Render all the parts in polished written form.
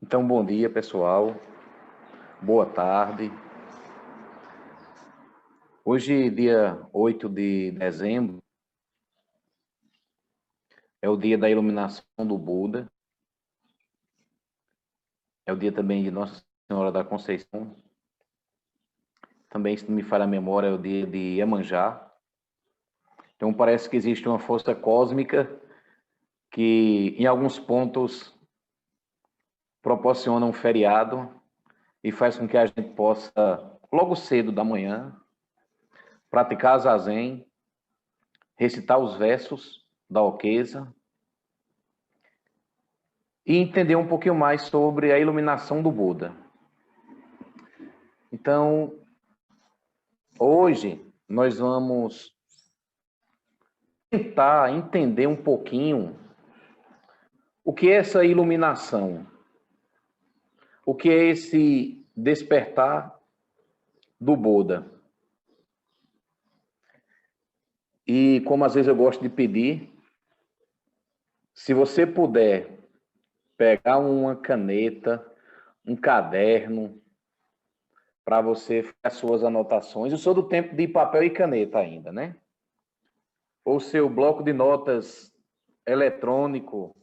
Então, bom dia, pessoal. Boa tarde. Hoje, dia 8 de dezembro, é o dia da iluminação do Buda. É o dia também de Nossa Senhora da Conceição. Também, se não me falha a memória, é o dia de Iemanjá. Então, parece que existe uma força cósmica que, em alguns pontos, proporciona um feriado e faz com que a gente possa, logo cedo da manhã, praticar zazen, recitar os versos da Okesa e entender um pouquinho mais sobre a iluminação do Buda. Então, hoje nós vamos tentar entender um pouquinho o que é essa iluminação, o que é esse despertar do Buda. E como às vezes eu gosto de pedir, se você puder pegar uma caneta, um caderno, para você fazer as suas anotações. Eu sou do tempo de papel e caneta ainda, né? Ou seu bloco de notas eletrônico,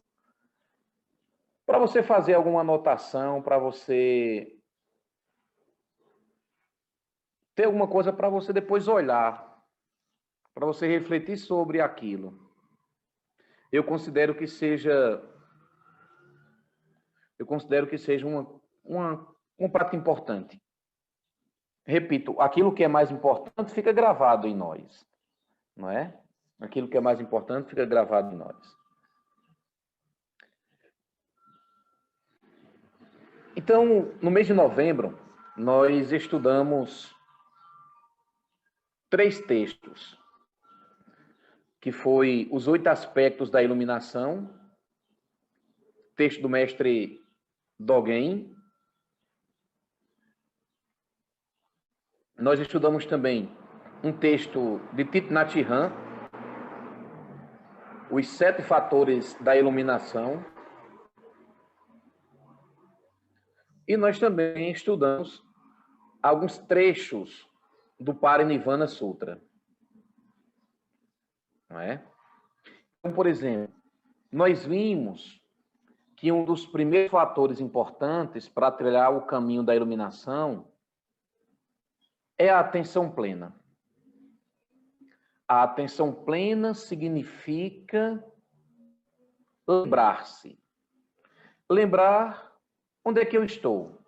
para você fazer alguma anotação, para você ter alguma coisa para você depois olhar, para você refletir sobre aquilo. Eu considero que seja uma prática importante. Repito, aquilo que é mais importante fica gravado em nós, não é? Aquilo que é mais importante fica gravado em nós. Então, no mês de novembro, nós estudamos 3 textos, que foi os 8 aspectos da iluminação, texto do mestre Dogen. Nós estudamos também um texto de Thich Nhat Hanh, os 7 fatores da iluminação. E nós também estudamos alguns trechos do Parinirvana Sutra. Não é? Então, por exemplo, nós vimos que um dos primeiros fatores importantes para trilhar o caminho da iluminação é a atenção plena. A atenção plena significa lembrar-se. Lembrar onde é que eu estou.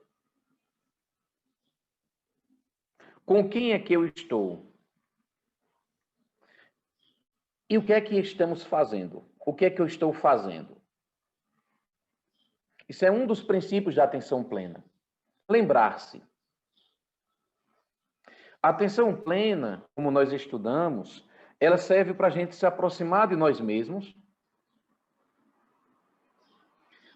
Com quem é que eu estou? E o que é que estamos fazendo? O que é que eu estou fazendo? Isso é um dos princípios da atenção plena. Lembrar-se. A atenção plena, como nós estudamos, ela serve para a gente se aproximar de nós mesmos.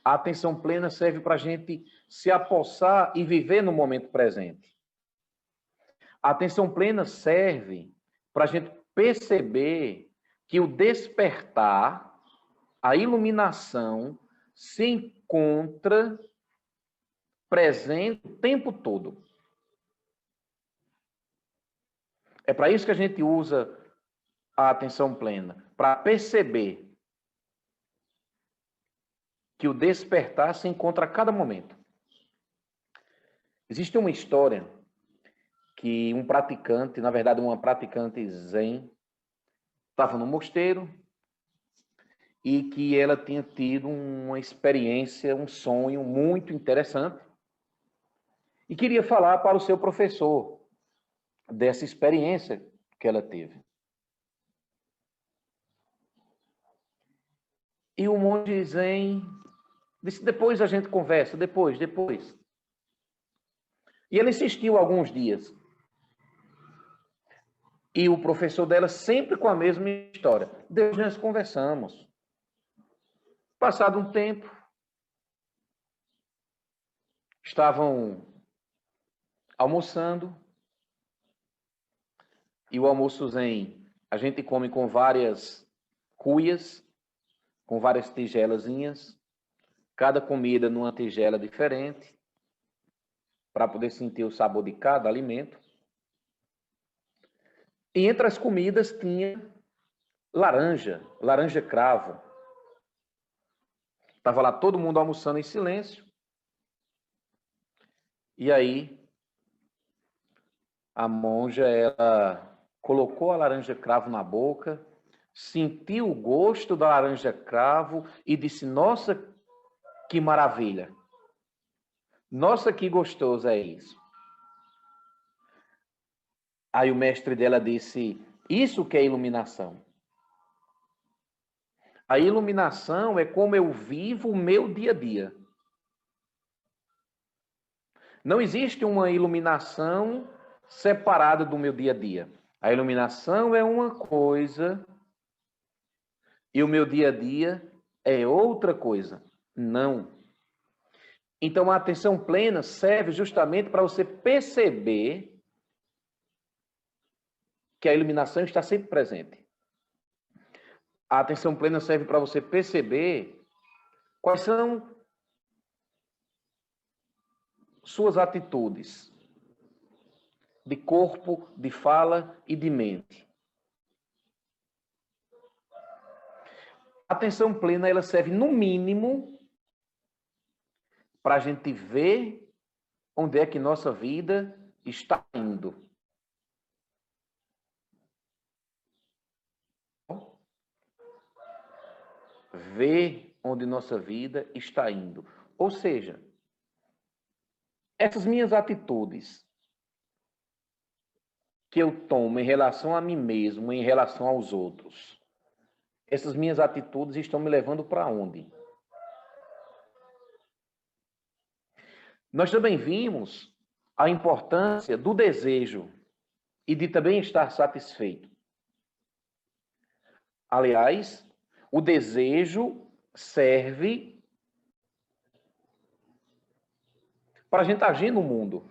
A atenção plena serve para a gente se apossar e viver no momento presente. A atenção plena serve para a gente perceber que o despertar, a iluminação, se encontra presente o tempo todo. É para isso que a gente usa a atenção plena, para perceber que o despertar se encontra a cada momento. Existe uma história que um praticante, na verdade uma praticante zen, estava no mosteiro e que ela tinha tido uma experiência, um sonho muito interessante e queria falar para o seu professor dessa experiência que ela teve. E o monge zen disse, depois a gente conversa, depois. E ela insistiu alguns dias. E o professor dela sempre com a mesma história. Depois nós conversamos. Passado um tempo, estavam almoçando. E o almoço zen, a gente come com várias cuias, com várias tigelazinhas. cada comida numa tigela diferente, para poder sentir o sabor de cada alimento. E entre as comidas tinha laranja cravo. Estava lá todo mundo almoçando em silêncio. E aí, a monja, ela colocou a laranja cravo na boca, sentiu o gosto da laranja cravo e disse: nossa, que maravilha! Nossa, que gostoso é isso! Aí o mestre dela disse: isso que é iluminação. A iluminação é como eu vivo o meu dia a dia. Não existe uma iluminação separada do meu dia a dia. A iluminação é uma coisa e o meu dia a dia é outra coisa. Não. Então, a atenção plena serve justamente para você perceber que a iluminação está sempre presente. A atenção plena serve para você perceber quais são suas atitudes de corpo, de fala e de mente. A atenção plena, ela serve, no mínimo, para a gente ver onde é que nossa vida está indo. Ver onde nossa vida está indo. Ou seja, essas minhas atitudes que eu tomo em relação a mim mesmo, em relação aos outros, essas minhas atitudes estão me levando para onde? Nós também vimos a importância do desejo e de também estar satisfeito. Aliás, o desejo serve para a gente agir no mundo.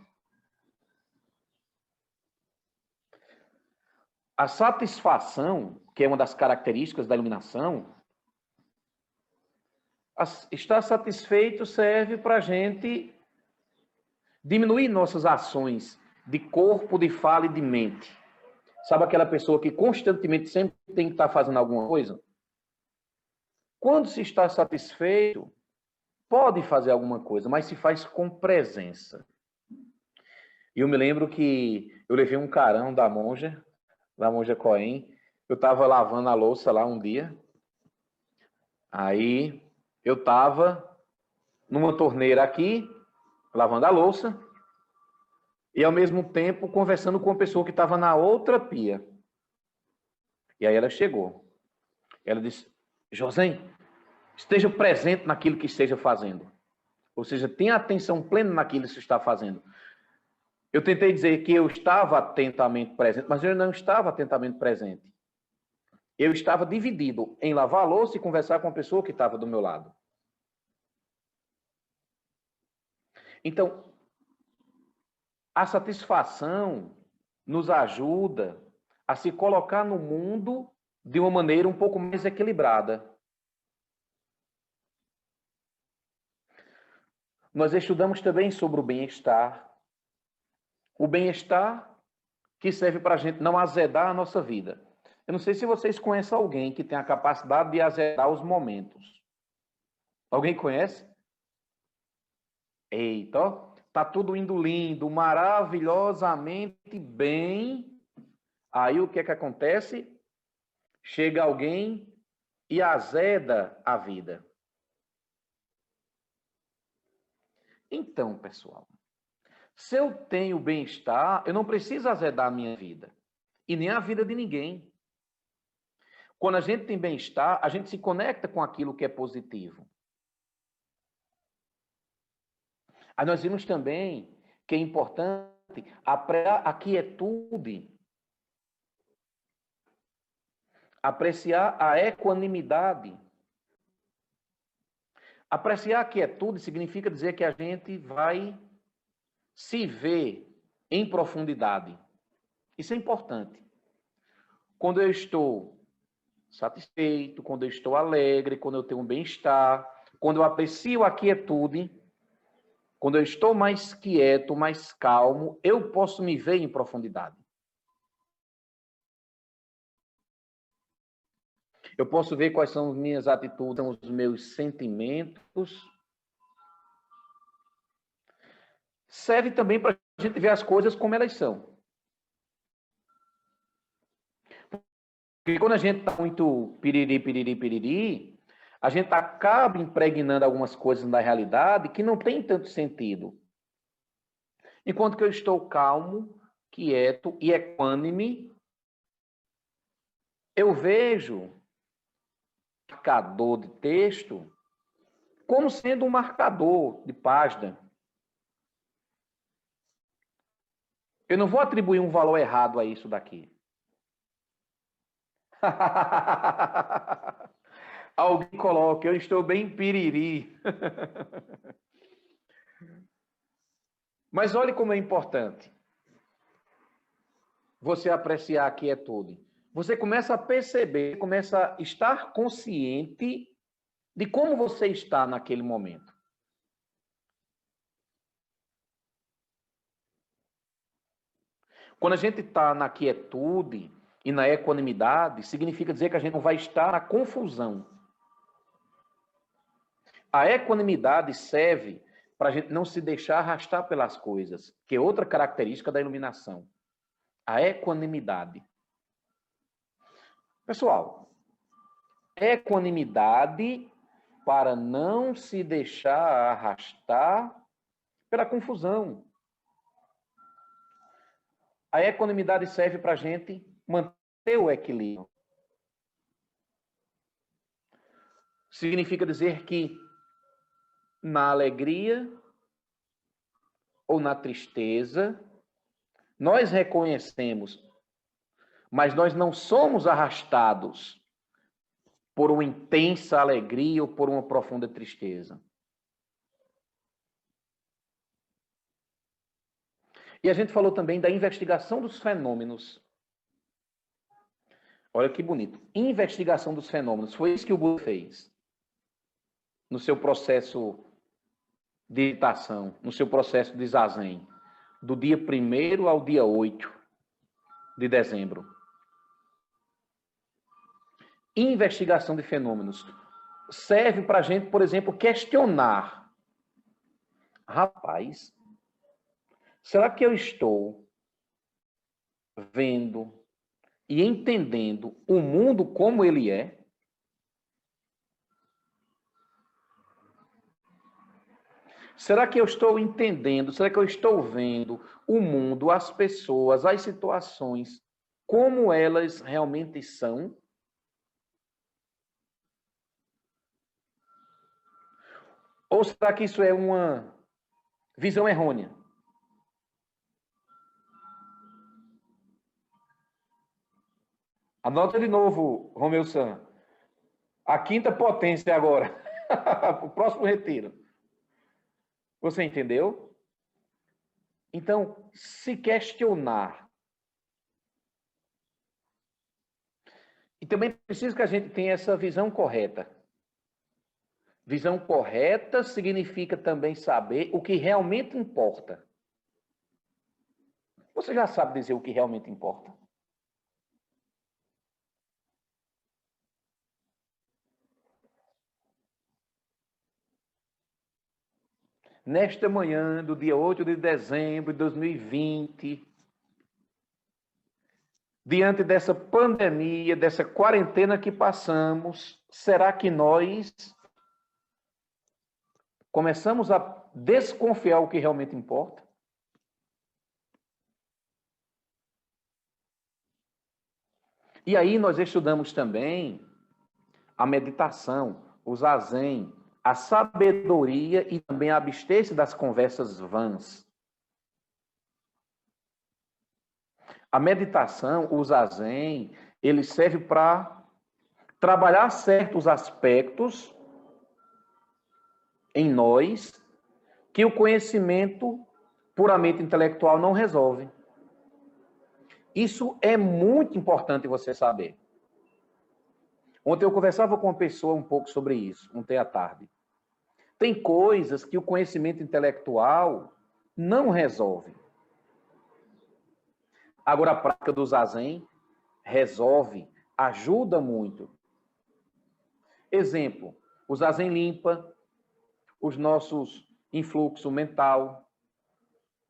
A satisfação, que é uma das características da iluminação, estar satisfeito serve para a gente diminuir nossas ações de corpo, de fala e de mente. Sabe aquela pessoa que constantemente sempre tem que estar fazendo alguma coisa? Quando se está satisfeito, pode fazer alguma coisa, mas se faz com presença. E eu me lembro que eu levei um carão da monja Cohen. Eu estava lavando a louça lá um dia. Aí eu estava numa torneira aqui, lavando a louça, e ao mesmo tempo conversando com uma pessoa que estava na outra pia. E aí ela chegou. Ela disse: José, esteja presente naquilo que esteja fazendo. Ou seja, tenha atenção plena naquilo que você está fazendo. Eu tentei dizer que eu estava atentamente presente, mas eu não estava atentamente presente. Eu estava dividido em lavar a louça e conversar com a pessoa que estava do meu lado. Então, a satisfação nos ajuda a se colocar no mundo de uma maneira um pouco mais equilibrada. Nós estudamos também sobre o bem-estar. O bem-estar que serve para a gente não azedar a nossa vida. Eu não sei se vocês conhecem alguém que tem a capacidade de azedar os momentos. Alguém conhece? Eita, ó, tá tudo indo lindo, maravilhosamente bem. Aí o que é que acontece? Chega alguém e azeda a vida. Então, pessoal, se eu tenho bem-estar, eu não preciso azedar a minha vida e nem a vida de ninguém. Quando a gente tem bem-estar, a gente se conecta com aquilo que é positivo. Aí nós vimos também que é importante a quietude, apreciar a equanimidade. Apreciar a quietude significa dizer que a gente vai se ver em profundidade. Isso é importante. Quando eu estou satisfeito, quando eu estou alegre, quando eu tenho um bem-estar, quando eu aprecio a quietude, quando eu estou mais quieto, mais calmo, eu posso me ver em profundidade. Eu posso ver quais são as minhas atitudes, os meus sentimentos. Serve também para a gente ver as coisas como elas são. Porque quando a gente está muito piriri, a gente acaba impregnando algumas coisas na realidade que não tem tanto sentido. Enquanto que eu estou calmo, quieto e equânime, eu vejo marcador de texto como sendo um marcador de página. Eu não vou atribuir um valor errado a isso daqui. Alguém coloca, eu estou bem piriri. Mas olhe como é importante você apreciar a quietude. Você começa a perceber, começa a estar consciente de como você está naquele momento. Quando a gente está na quietude e na equanimidade, significa dizer que a gente não vai estar na confusão. A equanimidade serve para a gente não se deixar arrastar pelas coisas, que é outra característica da iluminação. A equanimidade. Pessoal, equanimidade para não se deixar arrastar pela confusão. A equanimidade serve para a gente manter o equilíbrio. Significa dizer que na alegria ou na tristeza, nós reconhecemos, mas nós não somos arrastados por uma intensa alegria ou por uma profunda tristeza. E a gente falou também da investigação dos fenômenos. Olha que bonito. Investigação dos fenômenos. Foi isso que o Buda fez no seu processo de meditação, no seu processo de zazen, do dia 1º ao dia 8 de dezembro. Investigação de fenômenos. Serve para a gente, por exemplo, questionar. Rapaz, será que eu estou vendo e entendendo o mundo como ele é? Será que eu estou entendendo, será que eu estou vendo o mundo, as pessoas, as situações, como elas realmente são? Ou será que isso é uma visão errônea? Anota de novo, Romeu San. A quinta potência agora. O próximo retiro. Você entendeu? Então, se questionar. E também precisa que a gente tenha essa visão correta. Visão correta significa também saber o que realmente importa. Você já sabe dizer o que realmente importa? Nesta manhã do dia 8 de dezembro de 2020, diante dessa pandemia, dessa quarentena que passamos, será que nós começamos a desconfiar o que realmente importa? E aí nós estudamos também a meditação, o zazen, a sabedoria e também a abster-se das conversas vãs. A meditação, o zazen, ele serve para trabalhar certos aspectos em nós que o conhecimento puramente intelectual não resolve. Isso é muito importante você saber. Ontem eu conversava com uma pessoa um pouco sobre isso, ontem à tarde. Tem coisas que o conhecimento intelectual não resolve. Agora, a prática do zazen resolve, ajuda muito. Exemplo, o zazen limpa os nossos influxo mental,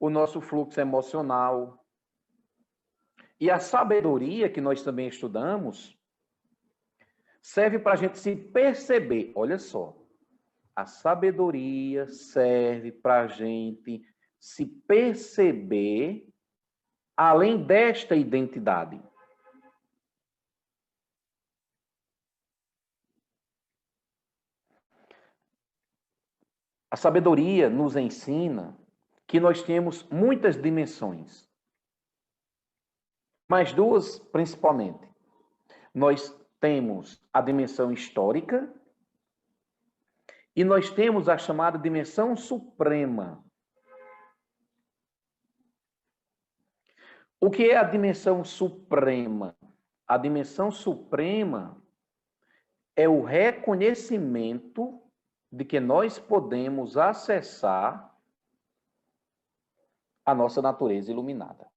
o nosso fluxo emocional. E a sabedoria que nós também estudamos serve para a gente se perceber. Olha só, a sabedoria serve para a gente se perceber além desta identidade. A sabedoria nos ensina que nós temos muitas dimensões, mas duas principalmente. Nós temos a dimensão histórica e nós temos a chamada dimensão suprema. O que é a dimensão suprema? A dimensão suprema é o reconhecimento de que nós podemos acessar a nossa natureza iluminada.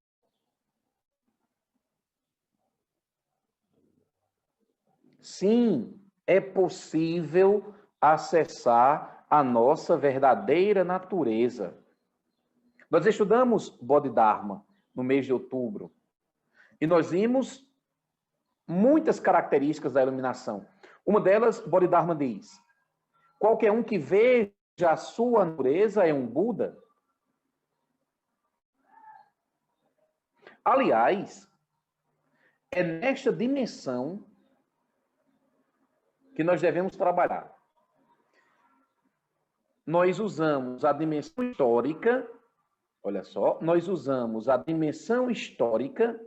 Sim, é possível acessar a nossa verdadeira natureza. Nós estudamos Bodhidharma no mês de outubro e nós vimos muitas características da iluminação. Uma delas, Bodhidharma diz: qualquer um que veja a sua natureza é um Buda. Aliás, é nesta dimensão que nós devemos trabalhar. Nós usamos a dimensão histórica, olha só, nós usamos a dimensão histórica,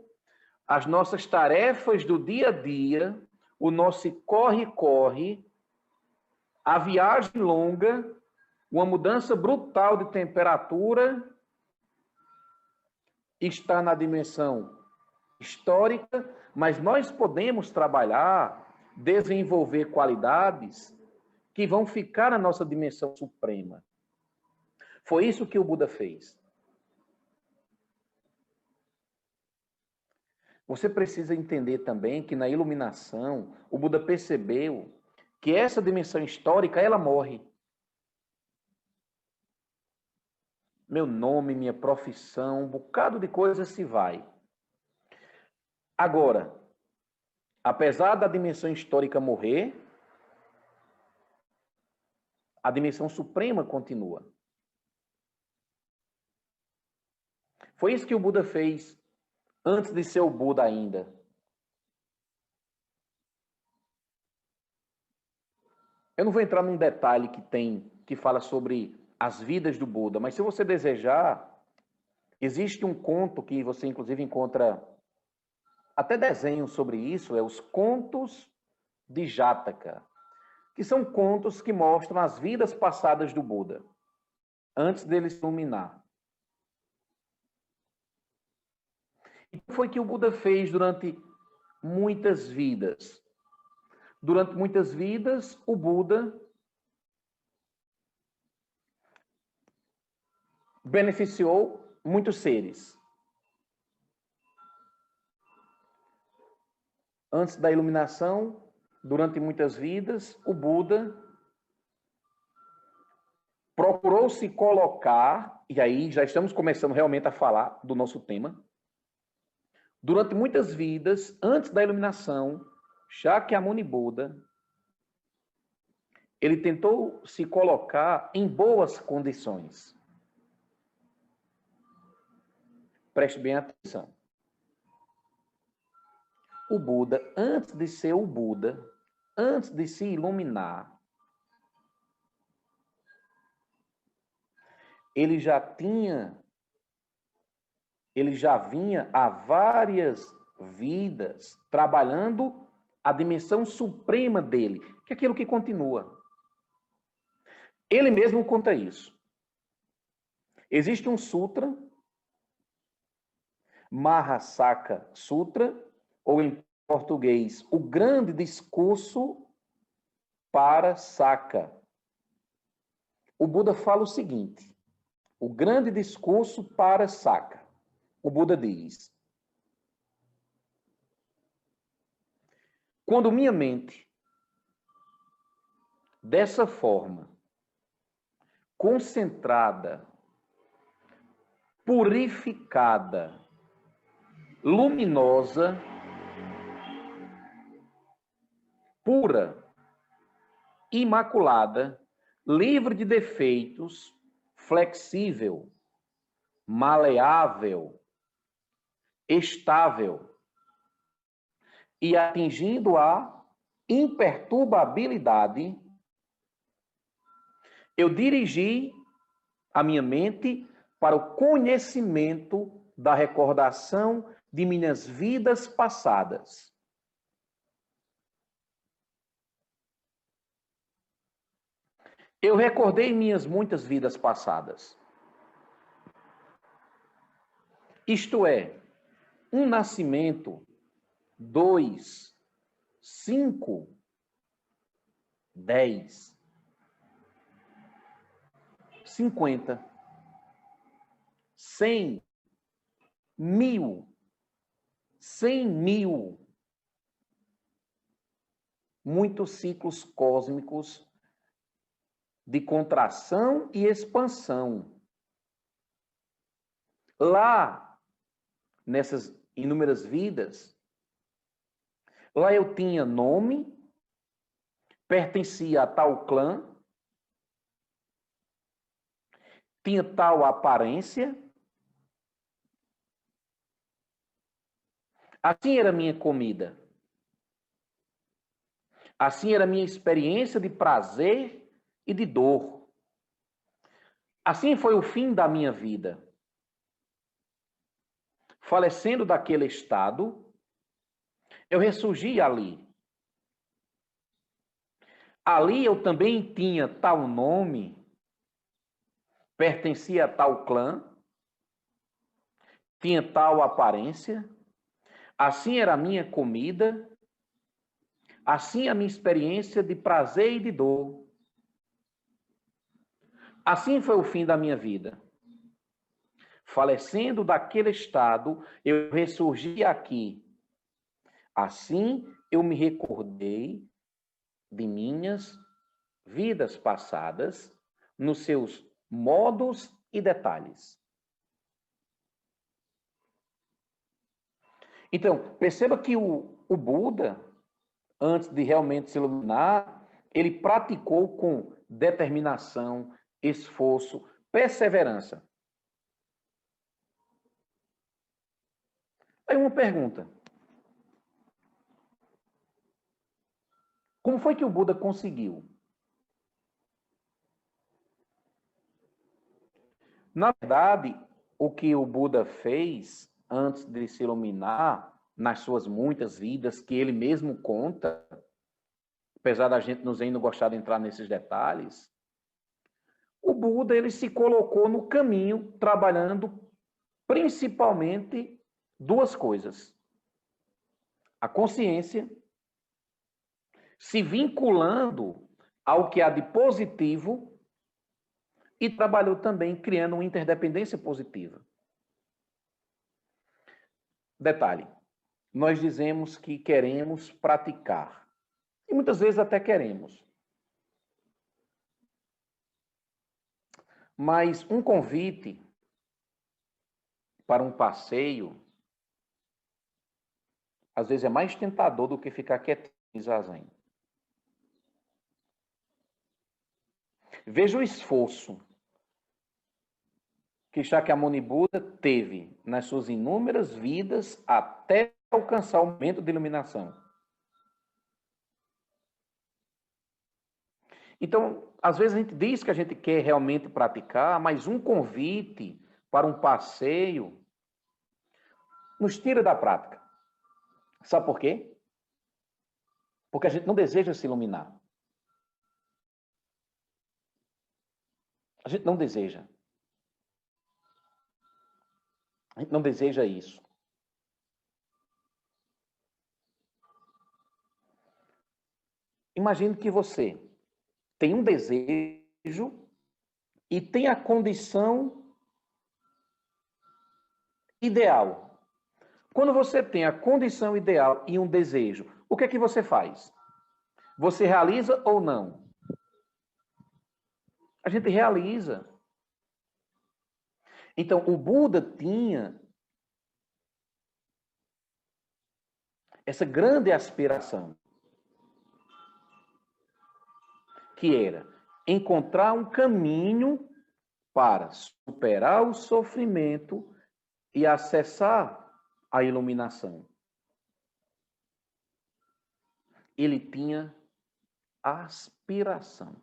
as nossas tarefas do dia a dia, o nosso corre-corre, a viagem longa, uma mudança brutal de temperatura, está na dimensão histórica, mas nós podemos trabalhar, desenvolver qualidades que vão ficar na nossa dimensão suprema. Foi isso que o Buda fez. Você precisa entender também que na iluminação, o Buda percebeu que essa dimensão histórica, ela morre. Meu nome, minha profissão, um bocado de coisas se vai. Agora, apesar da dimensão histórica morrer, a dimensão suprema continua. Foi isso que o Buda fez antes de ser o Buda ainda. Eu não vou entrar num detalhe que fala sobre as vidas do Buda, mas se você desejar, existe um conto que você inclusive encontra até desenho sobre isso, é os Contos de Jataka, que são contos que mostram as vidas passadas do Buda, antes dele se iluminar. E o que foi que o Buda fez durante muitas vidas? Durante muitas vidas, o Buda beneficiou muitos seres. Antes da iluminação, durante muitas vidas, o Buda procurou se colocar, e aí já estamos começando realmente a falar do nosso tema. Durante muitas vidas, antes da iluminação, Shakyamuni Buda, ele tentou se colocar em boas condições. Preste bem atenção. O Buda, antes de ser o Buda, antes de se iluminar, ele já vinha há várias vidas trabalhando a dimensão suprema dele, que é aquilo que continua. Ele mesmo conta isso. Existe um sutra, Mahasaka Sutra, ou em português, o grande discurso para Saka. o Buda fala o seguinte, o grande discurso para Saka. O Buda diz, quando minha mente, dessa forma, concentrada, purificada, luminosa, pura, imaculada, livre de defeitos, flexível, maleável, estável e atingindo a imperturbabilidade, eu dirigi a minha mente para o conhecimento da recordação de minhas vidas passadas. Eu recordei minhas muitas vidas passadas. Isto é, um nascimento, 2, 5, 10, 50, 100, 1000, 100.000. Muitos ciclos cósmicos de contração e expansão. Lá, nessas inúmeras vidas, lá eu tinha nome, pertencia a tal clã, tinha tal aparência, assim era a minha comida, assim era a minha experiência de prazer e de dor. Assim foi o fim da minha vida. Falecendo daquele estado, eu ressurgi ali. Ali eu também tinha tal nome, pertencia a tal clã, tinha tal aparência, assim era a minha comida, assim a minha experiência de prazer e de dor. Assim foi o fim da minha vida. Falecendo daquele estado, eu ressurgi aqui. Assim eu me recordei de minhas vidas passadas, nos seus modos e detalhes. Então, perceba que o Buda, antes de realmente se iluminar, ele praticou com determinação, esforço, perseverança. Aí uma pergunta. Como foi que o Buda conseguiu? Na verdade, o que o Buda fez antes de se iluminar, nas suas muitas vidas, que ele mesmo conta, apesar da gente nos ainda gostar de entrar nesses detalhes, o Buda ele se colocou no caminho trabalhando principalmente duas coisas. A consciência, se vinculando ao que há de positivo e trabalhou também criando uma interdependência positiva. Detalhe, nós dizemos que queremos praticar. E muitas vezes até queremos. Mas um convite para um passeio, às vezes é mais tentador do que ficar quietinho e zazen. Veja o esforço que Shakyamuni Buda teve nas suas inúmeras vidas até alcançar o momento de iluminação. Então, às vezes a gente diz que a gente quer realmente praticar, mas um convite para um passeio nos tira da prática. Sabe por quê? Porque a gente não deseja se iluminar. A gente não deseja. A gente não deseja isso. Imagine que você tem um desejo e tem a condição ideal. Quando você tem a condição ideal e um desejo, o que é que você faz? Você realiza ou não? A gente realiza. Então, o Buda tinha essa grande aspiração, que era encontrar um caminho para superar o sofrimento e acessar a iluminação. Ele tinha aspiração.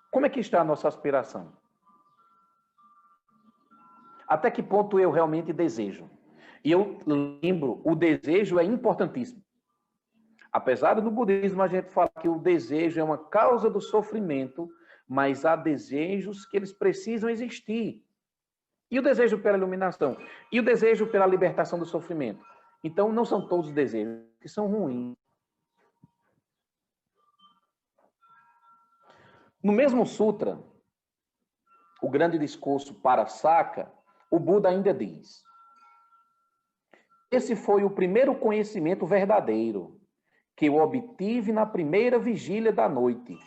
Como é que está a nossa aspiração? Até que ponto eu realmente desejo? E eu lembro, o desejo é importantíssimo. Apesar do budismo a gente fala que o desejo é uma causa do sofrimento, mas há desejos que eles precisam existir. E o desejo pela iluminação? E o desejo pela libertação do sofrimento? Então, não são todos os desejos que são ruins. No mesmo sutra, o grande discurso Parasaka, o Buda ainda diz: esse foi o primeiro conhecimento verdadeiro que eu obtive na primeira vigília da noite.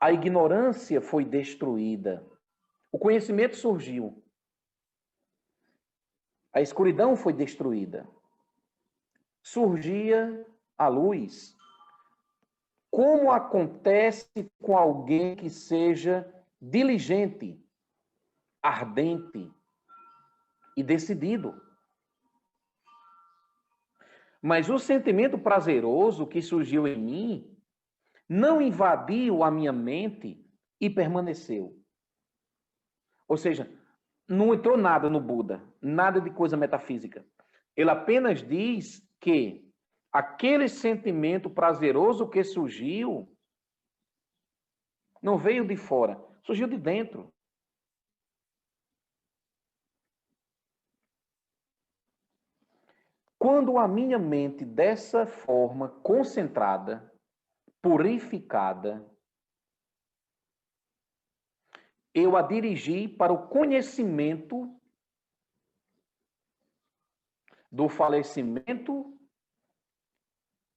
A ignorância foi destruída. O conhecimento surgiu. A escuridão foi destruída. Surgia a luz. Como acontece com alguém que seja diligente, ardente e decidido? Mas o sentimento prazeroso que surgiu em mim não invadiu a minha mente e permaneceu. Ou seja, não entrou nada no Buda, nada de coisa metafísica. Ele apenas diz que aquele sentimento prazeroso que surgiu não veio de fora, surgiu de dentro. Quando a minha mente, dessa forma concentrada, purificada, eu a dirigi para o conhecimento do falecimento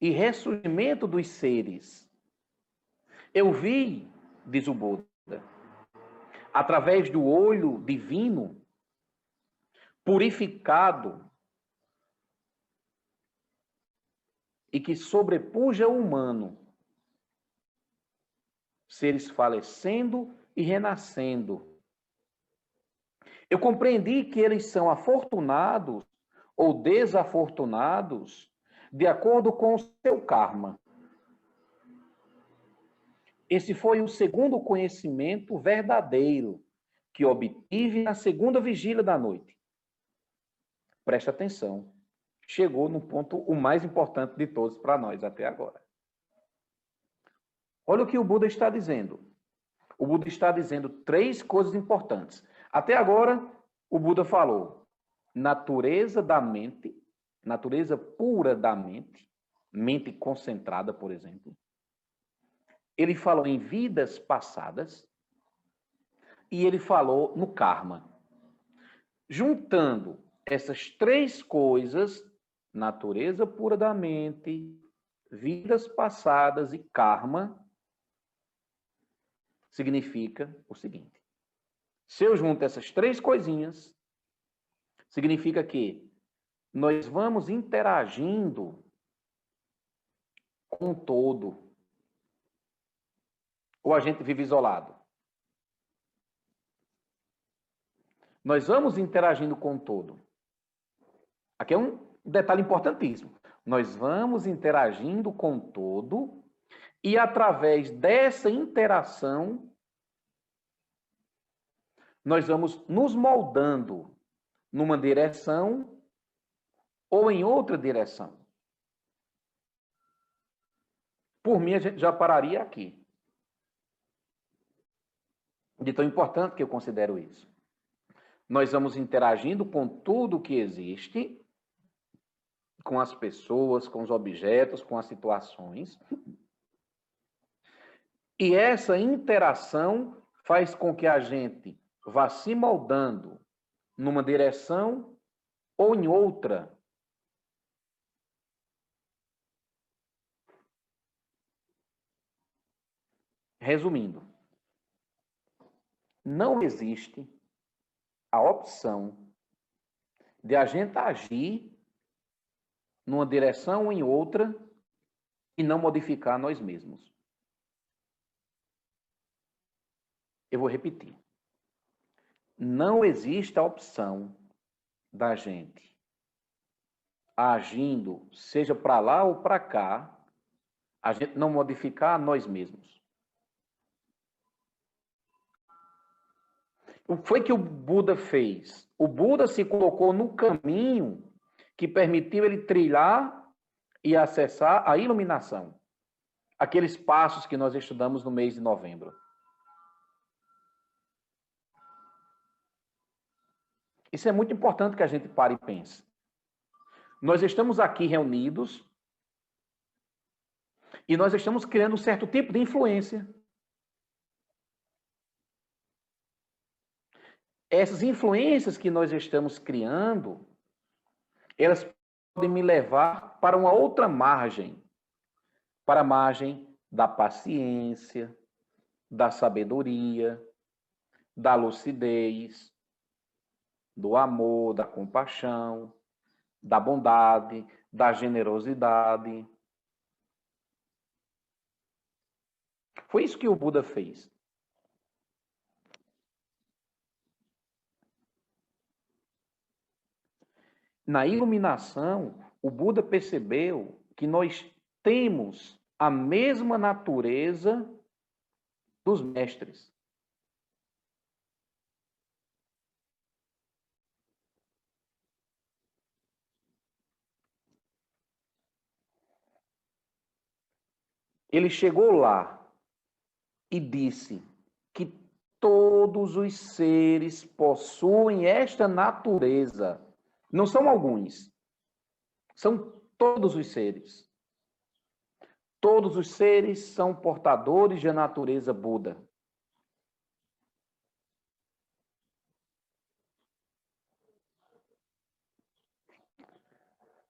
e ressurgimento dos seres. Eu vi, diz o Buda, através do olho divino, purificado, e que sobrepuja o humano, seres falecendo e renascendo. Eu compreendi que eles são afortunados ou desafortunados de acordo com o seu karma. Esse foi o segundo conhecimento verdadeiro que obtive na segunda vigília da noite. Presta atenção. Chegou no ponto o mais importante de todos para nós até agora. Olha o que o Buda está dizendo. O Buda está dizendo 3 coisas importantes. Até agora, o Buda falou natureza da mente, natureza pura da mente, mente concentrada, por exemplo. Ele falou em vidas passadas e ele falou no karma. Juntando essas 3 coisas, natureza pura da mente, vidas passadas e karma, significa o seguinte. Se eu junto essas 3 coisinhas, significa que nós vamos interagindo com o todo. Ou a gente vive isolado? Nós vamos interagindo com o todo. Aqui é um detalhe importantíssimo. Nós vamos interagindo com o todo e, através dessa interação, nós vamos nos moldando numa direção ou em outra direção. Por mim, a gente já pararia aqui. De tão importante que eu considero isso. Nós vamos interagindo com tudo que existe, com as pessoas, com os objetos, com as situações. E essa interação faz com que a gente vá se moldando numa direção ou em outra. Resumindo, não existe a opção de a gente agir numa direção ou em outra e não modificar nós mesmos. Eu vou repetir. Não existe a opção da gente agindo, seja para lá ou para cá, a gente não modificar nós mesmos. O que foi que o Buda fez? O Buda se colocou no caminho que permitiu ele trilhar e acessar a iluminação. Aqueles passos que nós estudamos no mês de novembro. Isso é muito importante que a gente pare e pense. Nós estamos aqui reunidos e nós estamos criando um certo tipo de influência. Essas influências que nós estamos criando, elas podem me levar para uma outra margem, para a margem da paciência, da sabedoria, da lucidez, do amor, da compaixão, da bondade, da generosidade. Foi isso que o Buda fez. Na iluminação, o Buda percebeu que nós temos a mesma natureza dos mestres. Ele chegou lá e disse que todos os seres possuem esta natureza. Não são alguns, são todos os seres. Todos os seres são portadores da natureza Buda.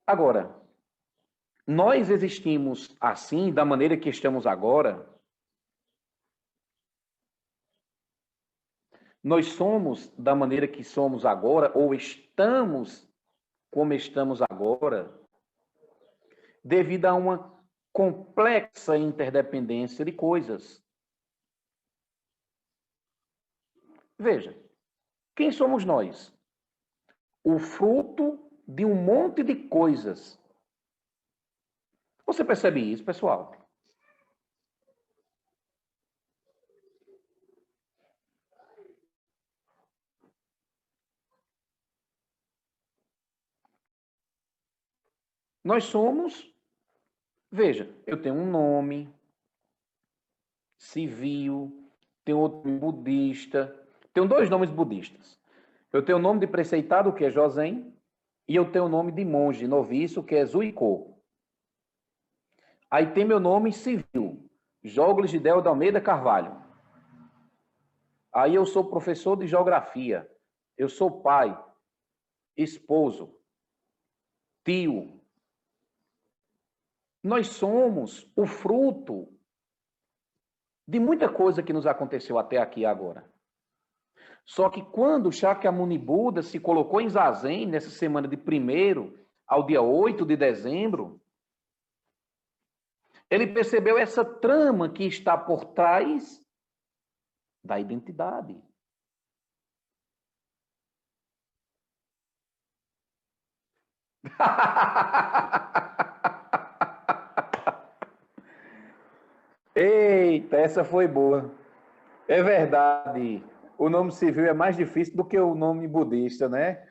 Agora, nós existimos assim, da maneira que estamos agora. Nós somos da maneira que somos agora, ou estamos como estamos agora, devido a uma complexa interdependência de coisas. Veja, quem somos nós? O fruto de um monte de coisas. Você percebe isso, pessoal? Nós somos, veja, eu tenho um nome civil, tenho outro budista, tenho dois nomes budistas. Eu tenho o nome de preceitado, que é Josen, e eu tenho o nome de monge noviço, que é Zuiko. Aí tem meu nome civil, Jóglis de Del de Almeida Carvalho. Aí eu sou professor de geografia, eu sou pai, esposo, tio. Nós somos o fruto de muita coisa que nos aconteceu até aqui agora. Só que quando Shakyamuni Buda se colocou em Zazen, nessa semana de 1º ao dia 8 de dezembro, ele percebeu essa trama que está por trás da identidade. Eita, essa foi boa. É verdade. O nome civil é mais difícil do que o nome budista, né?